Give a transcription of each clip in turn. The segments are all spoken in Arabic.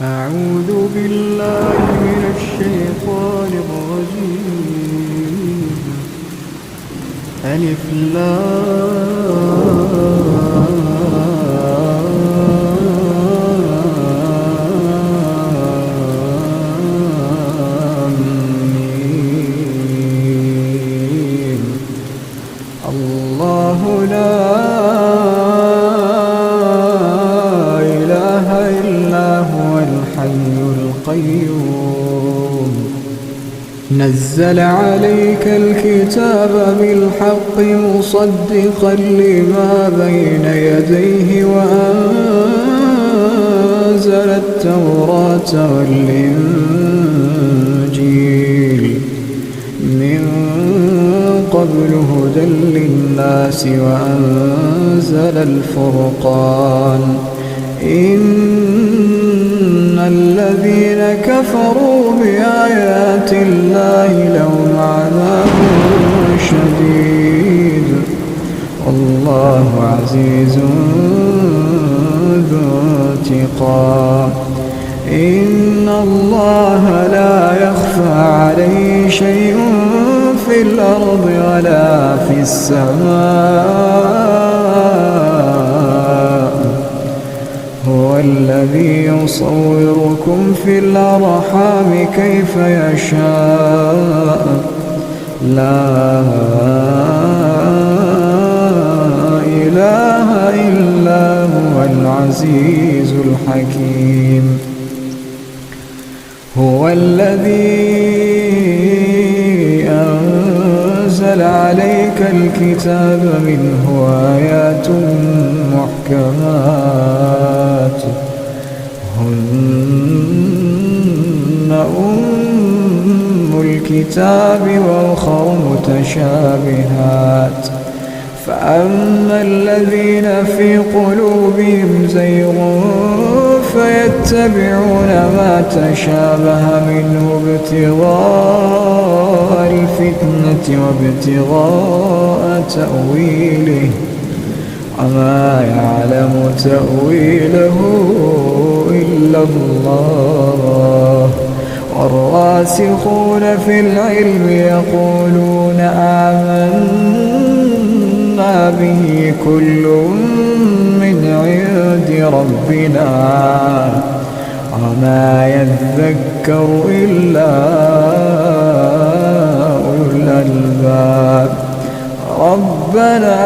أعوذ بالله من الشيطان الرجيم. ألف لام ميم. الله لا إله إلا هو الحي القيوم. نزل عليك الكتاب بالحق مصدقا لما بين يديه وأنزل التوراة والإنجيل من قبل هدى للناس وأنزل الفرقان. إن الذين كفروا بآيات الله لهم عذاب شديد والله عزيز ذو انتقام. إن الله لا يخفى عليه شيء في الأرض ولا في السماء. هو الذي يصوركم في الأرحام كيف يشاء. لا إله إلا هو العزيز الحكيم. هو الذي أنزل عليك الكتاب منه آيات محكمات هن أم الكتاب وأخر متشابهات. فأما الذين في قلوبهم زيغ فيتبعون ما تشابه منه ابتغاء الفتنة وابتغاء تأويله وما يعلم تأويله إلا الله. والراسخون في العلم يقولون آمنا به كل من عند ربنا وما يذكر إلا أولو الألباب. ربنا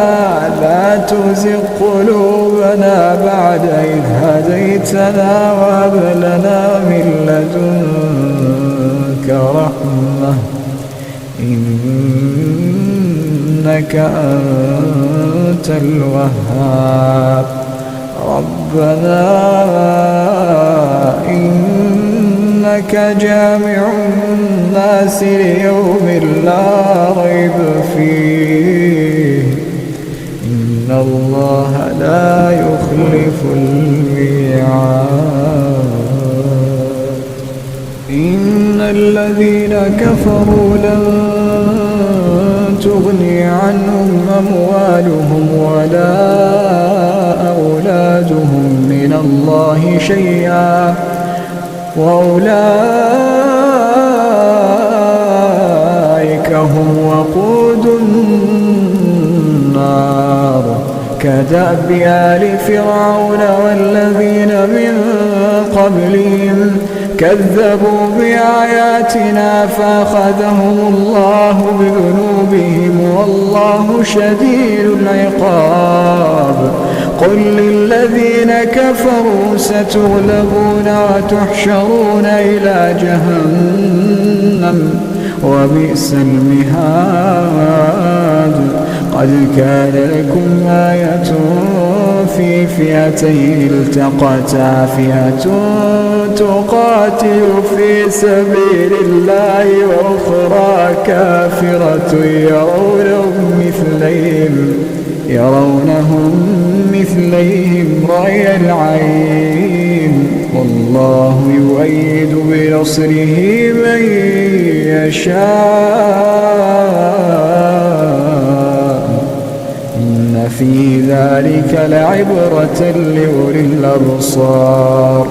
لا تزغ قلوبنا بعد إذ هديتنا وهب لنا من لدنك رحمة إنك أنت الوهاب. ربنا إنك جامع الناس ليوم لا ريب فيه إن الله لا يخلف الميعاد. إن الذين كفروا لن تغني عنهم أموالهم ولا أولادهم من الله شيئا وأولئك هم وقود النار. كدأب آل فرعون والذين من قبلهم كذبوا بآياتنا فأخذهم الله بذنوبهم والله شديد العقاب. قل للذين كفروا ستغلبون وتحشرون إلى جهنم وبئس المهاد. قد كان لكم آية في فئتين التقتا فئة تقاتل في سبيل الله وأخرى كافرة يرونهم مثليهم رأي العين والله يؤيد بنصره من يشاء. إن في ذلك لعبرة لأولي الأبصار.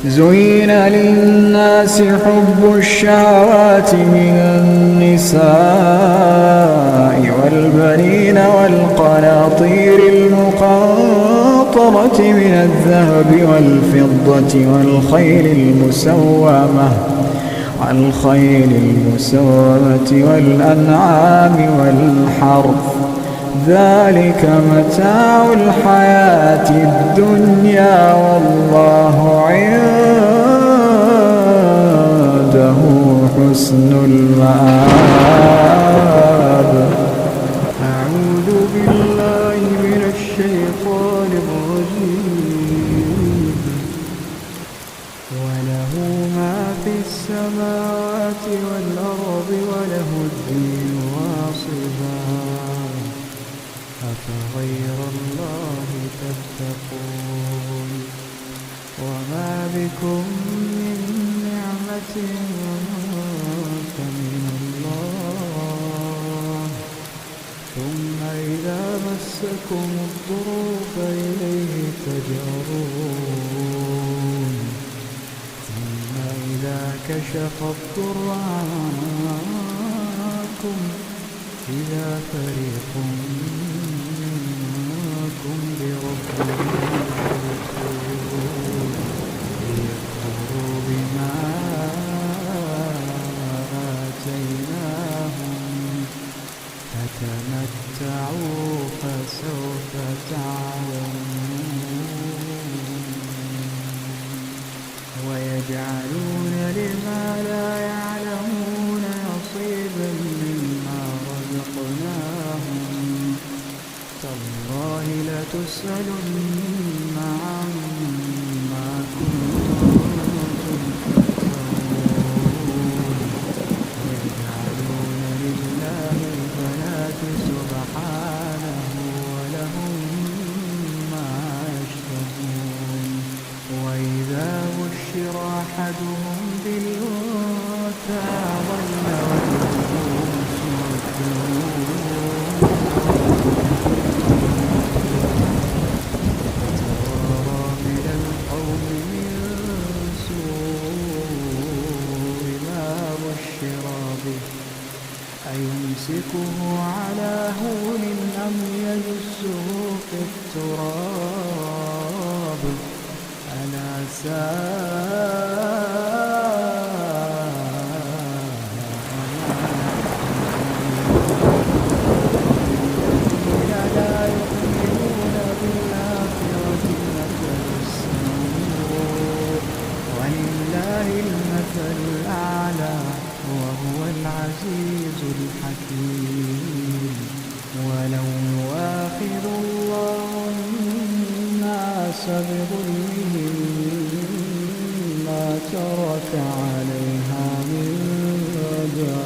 زين للناس حب الشهوات من النساء والبنين والقناطير المقنطرة من الذهب والفضة والخيل المسومة والأنعام والحرث ذلك متاع الحياة الدنيا والله عنده حسن المآب. أعوذ بالله من الشيطان الرجيم. وله ما في السماوات والأرض وله الدين واصبا أفغير الله تتقون وما بكم من نعمة فمن الله ثم إذا مسكم الضر فإليه تجأرون ثم إذا كشف الضر عنكم إذا فريق منكم بربهم يشركون ليكفروا بما آتيناهم فتمتعوا فسوف تعلمون. ويجعلون لما لا يعلمون نصيبا مما رزقناهم تالله لتسألن عما كنتم تفترون. ويجعلون لله البنات سبحانه ولهم ما يشتهون. وإذا بشر أحدهم بالأنثى ظل وجهه مسودا وتوارى من القوم من سوء ما بشر به أيمسكه على هون أم يدسه في التراب ألا الذين لا يؤمنون بالآخرة مثل السوء ولله المثل الأعلى وهو العزيز الحكيم. ولو يؤاخذ الله الناس بظلمهم ما ترك عليها من دابة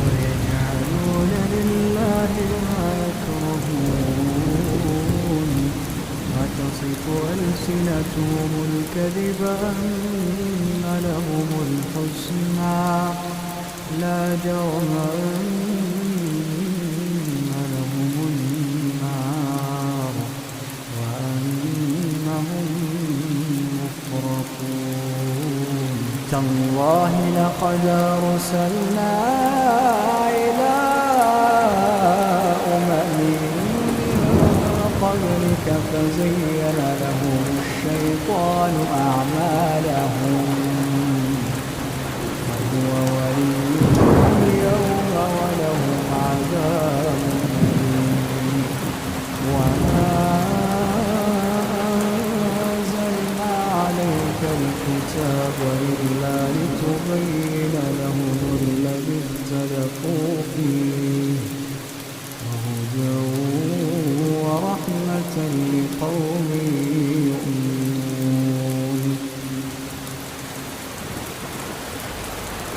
ويجعلون لله ما يكرهون وتصف ألسنتهم الكذب أن لهم الحسنى لا جرم أن لهم النار وأنهم مفرطون. تالله لقد أرسلنا إلى أمم قبلك فزين لهم الشيطان أعمالهم فهو وليهم اليوم ولهم عذاب أليم. وما أنزلنا عليك الكتاب إلا لتبين لهم الذي اختلفوا فيه وهدى ورحمة لقوم يؤمنون.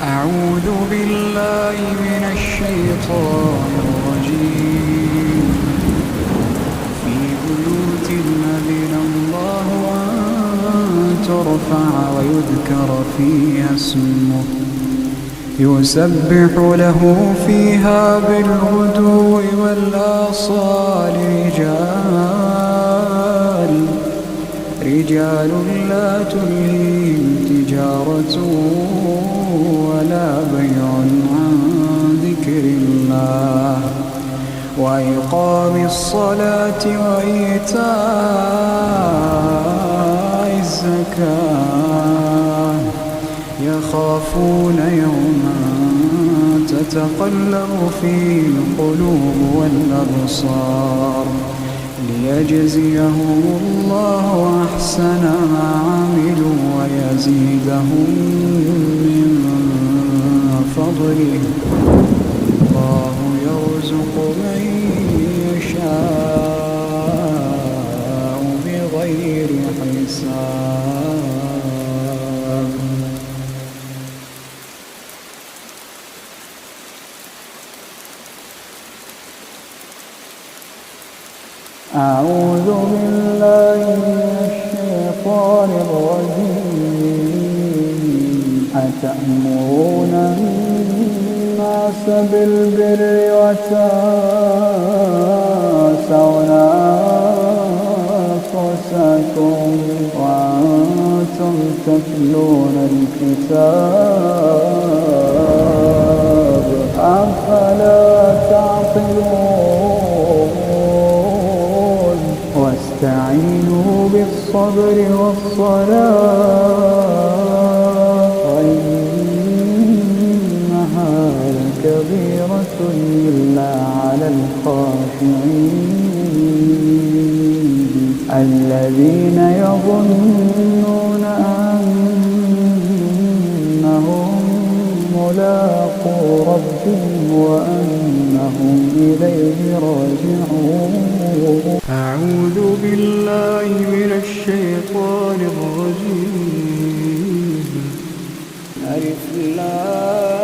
أعوذ بالله من الشيطان الرجيم. في بيوت أذن الله أن ترفع ويذكر فيها اسمه يسبح له فيها بالغدو والآصال رجال لا تلهيهم تجارة ولا بيع عن ذكر الله وإقام الصلاة وإيتاء الزكاة يخافون يوما تتقلب فيه القلوب والأبصار ليجزيهم الله أحسن ما عملوا ويزيدهم من فضله الله يرزق من يشاء بغير حساب. أعوذ بالله من الشيطان الرجيم. أتأمرون الناس بالبر وتنسون أنفسكم وأنتم تتلون الكتاب أفلا تعقلون. واستعينوا بالصبر والصلاة وإنها لكبيرة إلا على الخاشعين الذين يظنون أنهم ملاقو ربهم وأنهم إليه راجعون. أعوذ بالله من الشيطان الرجيم. ألف لام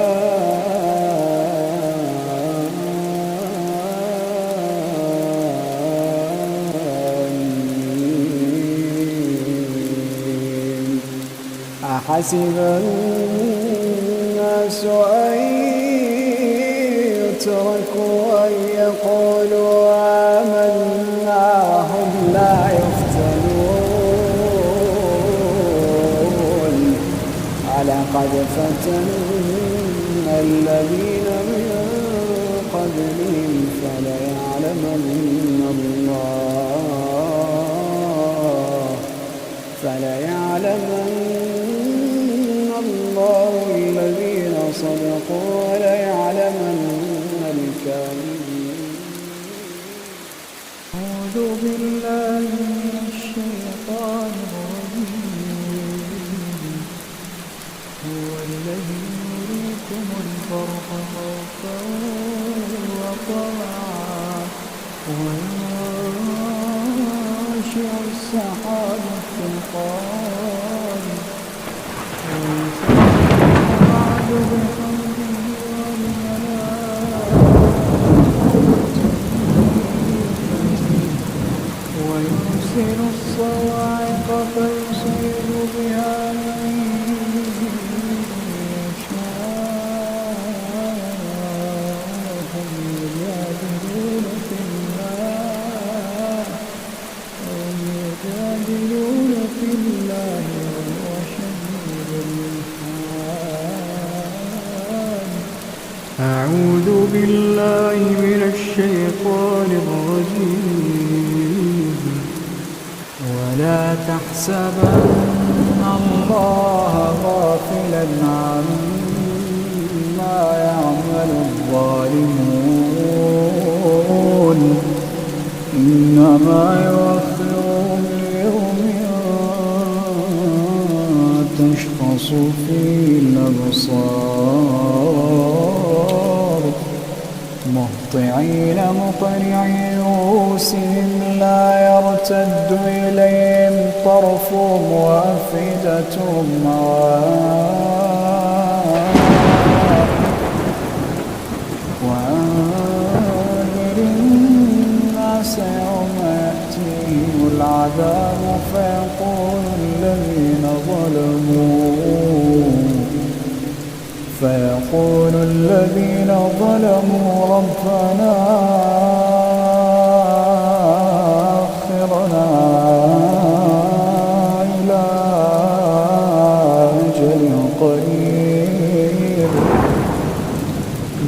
ميم. أحسب الناس أن يتركوا أن يقولوا آمنا وهم لا يفتنون. ولقد فتنا الذين من قبلهم فليعلمن الله الذين صدقوا وليعلمن الكاذبين. أعوذ بالله من الشيطان الرجيم. هو الذي يريكم البرق خوفا وطمعا وينشئ السحاب الثقال ويسبح بحمده والملائكة ويرسل الصواعق فيصيب بها من يشاء وهم يجادلون في الله وهو شديد الامتحان. أعوذ بالله من الشيطان الرجيم. ولا تحسبن الله غافلا عما يعمل الظالمون إنما يؤخرهم ليوم تشخص فيه الأبصار مهطعين مقنعي رؤوسهم لا يرتد إليهم طرفهم وأفئدتهم هواء ويقول الذين ظلموا ربنا أخرنا إلى أجل قريب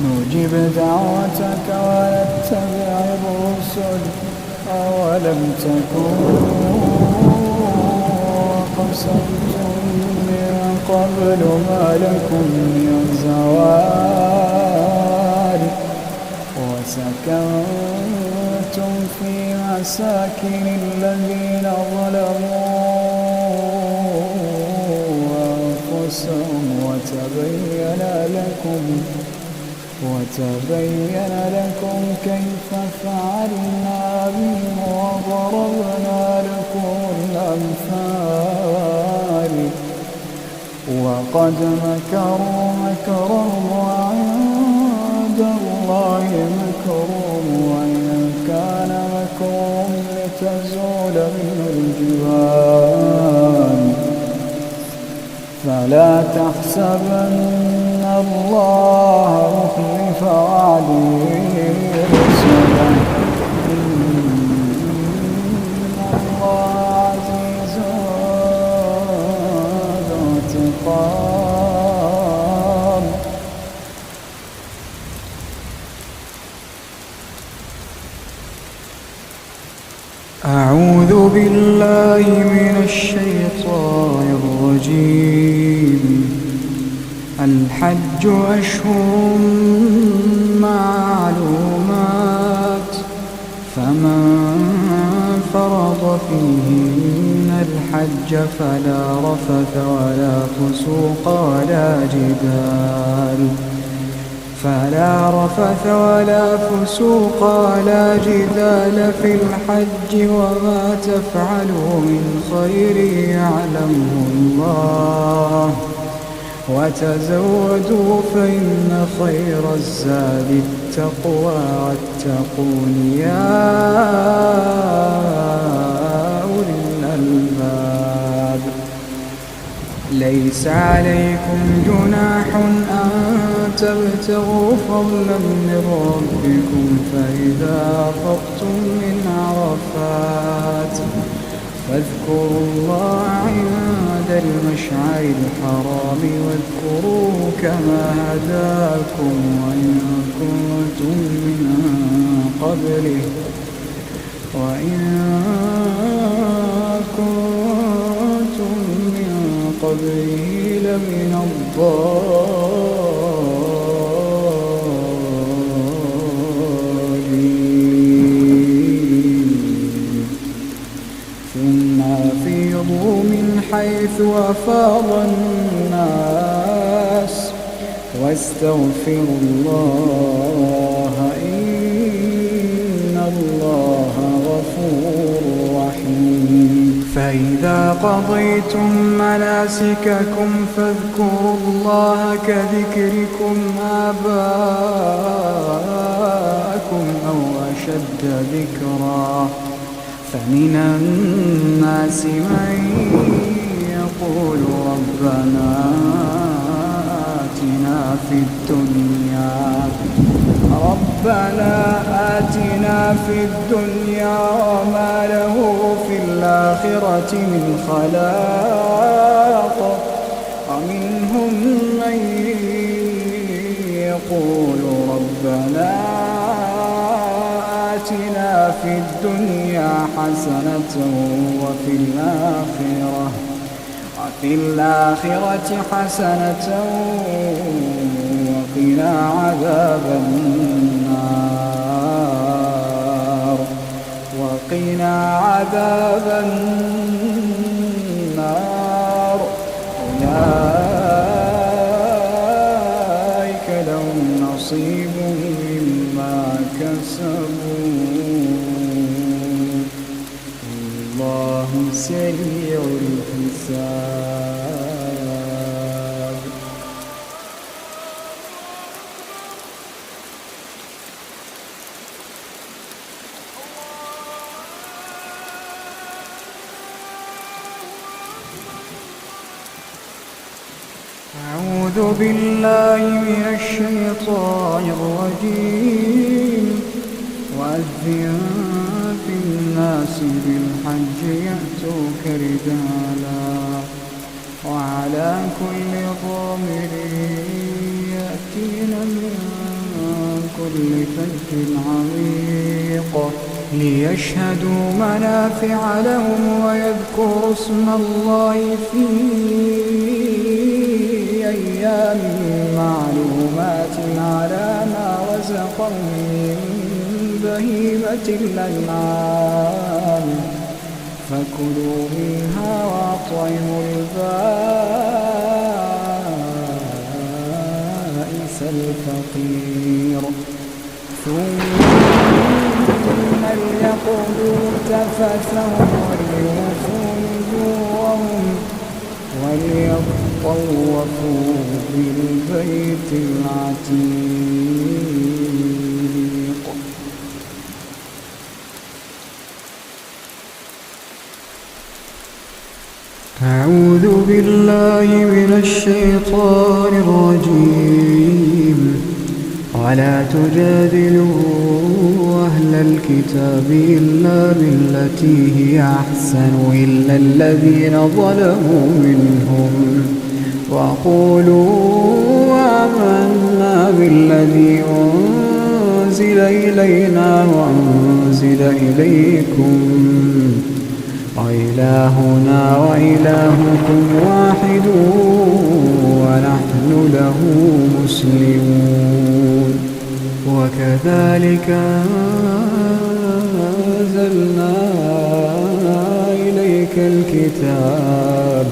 نجب دعوتك ونتبع الرسل أولم تكونوا أقسمتم من قبل ما لكم من زوال وسكنتم في مساكن الذين ظلموا أنفسهم وتبين لكم كيف فعلنا بهم وضربنا لكم الأمثال وقد مكروا مكرهم وعند الله مكرهم وإن كان مكرهم لتزول منه الجبال فلا تحسبن الله مخلف وعده رسله إن الله عزيز ذو انتقام. أعوذ بالله من الشيطان الرجيم. الحج أشهر معلومات فمن فرض فيهن الحج فلا رفث ولا فسوق ولا جدال في الحج وما تفعلوا من خير يعلمه الله وتزودوا فإن خير الزاد التقوى واتقون يا أولي الألباب. ليس عليكم جناح أن تبتغوا فضلا من ربكم فإذا أفضتم من عرفات فاذكروا الله عند المشعر الحرام واذكروه كما هداكم وإن كنتم من قبله لمن الضالين. ثم أفيضوا من حيث أفاض الناس واستغفروا الله إن الله غفور رحيم. فإذا قضيتم مناسككم فاذكروا الله كذكركم آباءكم أو أشد ذكرا فمن الناس من يقول ربنا آتنا في الدنيا وما له في الآخرة من خلاق ومنهم من يقول ربنا آتنا في الدنيا حسنة وفي الآخرة حسنة وقنا عذاب النار. أولئك لهم نصيب مما كسبوا والله سريع الحساب. أعوذ بالله من الشيطان الرجيم. وأذن في الناس بالحج يأتوك رجالا وعلى كل ضامر يأتين من كل فج عميق ليشهدوا منافع لهم ويذكروا اسم الله في أيام معلومات على ما رزقهم من بهيمة الأنعام فكلوا منها وأطعموا البائس الفقير ثم ليقضوا تفثهم وليوفوا نذورهم وليطوفوا بالبيت العتيق. أعوذ بالله من الشيطان الرجيم. ولا تجادلوا أهل الكتاب إلا بالتي هي أحسن إلا الذين ظلموا منهم وقولوا آمنا بالذي أنزل إلينا وأنزل إليكم وإلهنا وإلهكم واحد ونحن له مسلمون. وكذلك أنزلنا إليك الكتاب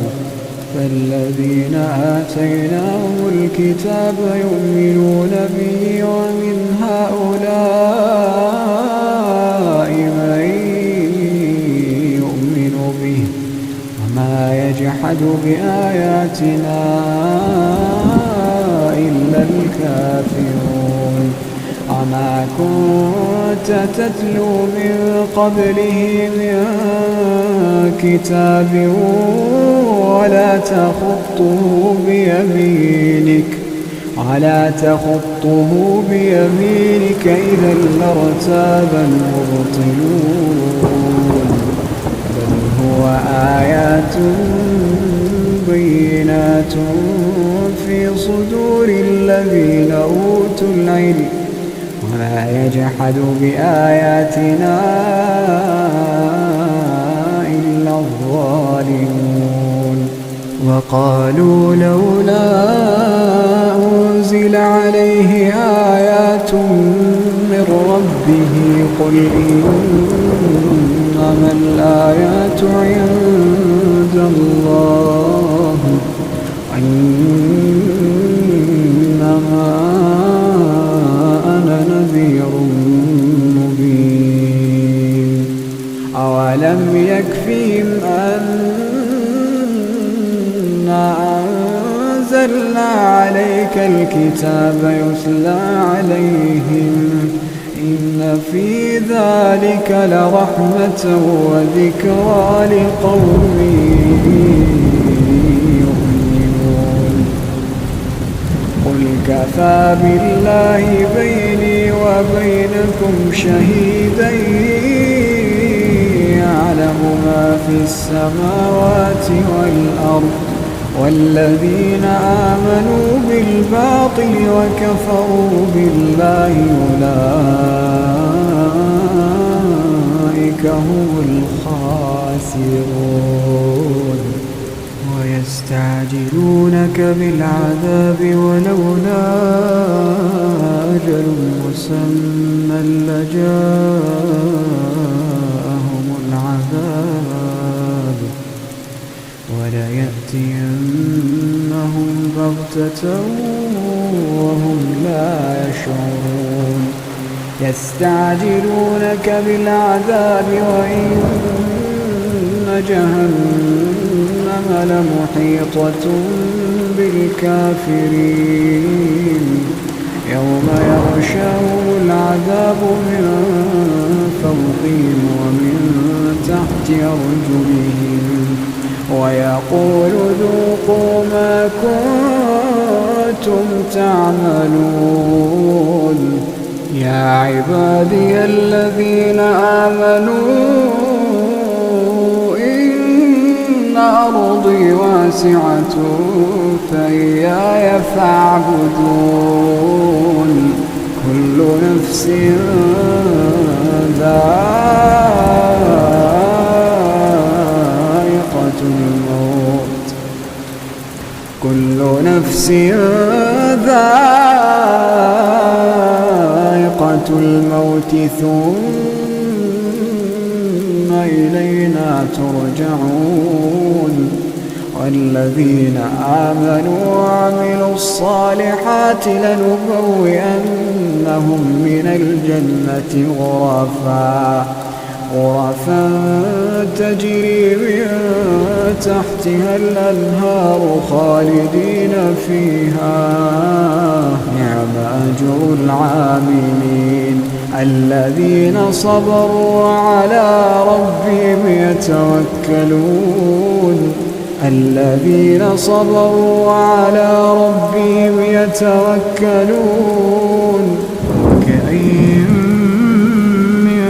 فالذين آتيناهم الكتاب يؤمنون به ومن هؤلاء من يؤمن به وما يجحد بآياتنا إلا الكافرون. وما كنت تتلو من قبله من كتاب ولا تخطه بيمينك إذا لارتاب المبطلون. بل هو آيات بينات في صدور الذين أوتوا العلم وما يجحد بآياتنا إلا الظالمون. وقالوا لولا أنزل عليه آيات من ربه قل إنما الآيات عند الله إنما أنا نذير مبين. أولم يكفهم أنا أنزلنا عليك الكتاب يتلى عليهم إن في ذلك لرحمة وذكرى لقوم يؤمنون. قل كفى بالله بيني وبينكم شهيدا يعلم ما في السماوات والأرض والذين آمنوا بالباطل وكفروا بالله أولئك هم الخاسرون. ويستعجلونك بالعذاب ولولا أجل مسمى لجاءهم العذاب وليأتينهم بغتة وهم لا يشعرون. يستعجلونك بالعذاب وإن جهنم لمحيطة بالكافرين يوم يغشاهم العذاب من فوقهم ومن تحت أرجلهم ويقول ذوقوا ما كنتم كنتم تعملون. يا عبادي الذين آمنوا إن أرضي واسعة فإياي فاعبدون. كل نفس ذائقة الموت، كل نفس ذائقة الموت ثم إلينا ترجعون. والذين آمنوا وعملوا الصالحات لنبوئنهم من الجنة غرفا تجري من تحتها الأنهار خالدين فيها. نعم أجر العاملين الذين صبروا وعلى ربهم يتوكلون. الذين صبروا وعلى ربهم يتوكلون. وكأين من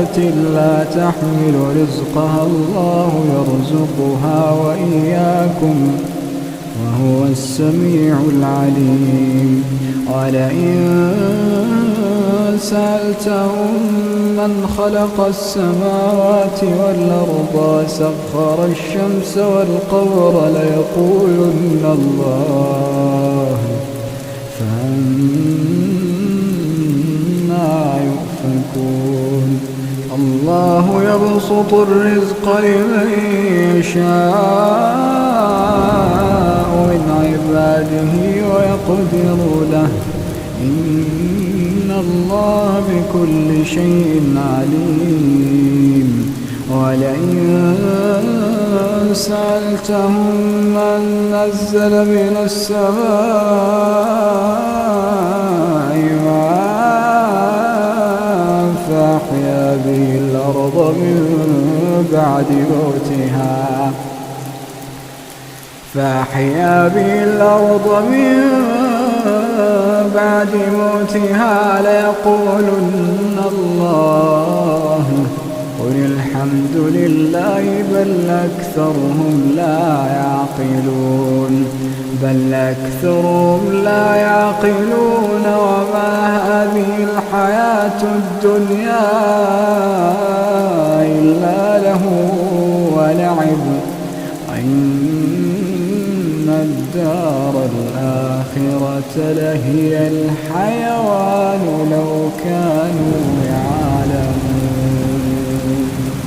دابة لا تحمل رزقها الله يرزقها وإياكم وهو السميع العليم. ولئن سألتهم من خلق السماوات والأرض وسخر الشمس والقمر ليقولن الله فأنى يؤفكون. الله يبسط الرزق لمن يشاء من عباده ويقدر له إن الله بكل شيء عليم. ولئن سألتهم من نزل من السماء ماء فأحيا به الأرض من بعد موتها ليقولن الله. قل الحمد لله بل أكثرهم لا يعقلون. وما هذه الحياة الدنيا إلا له ولعب وإن الدار الآخرة لهي الحيوان لو كانوا يعلمون.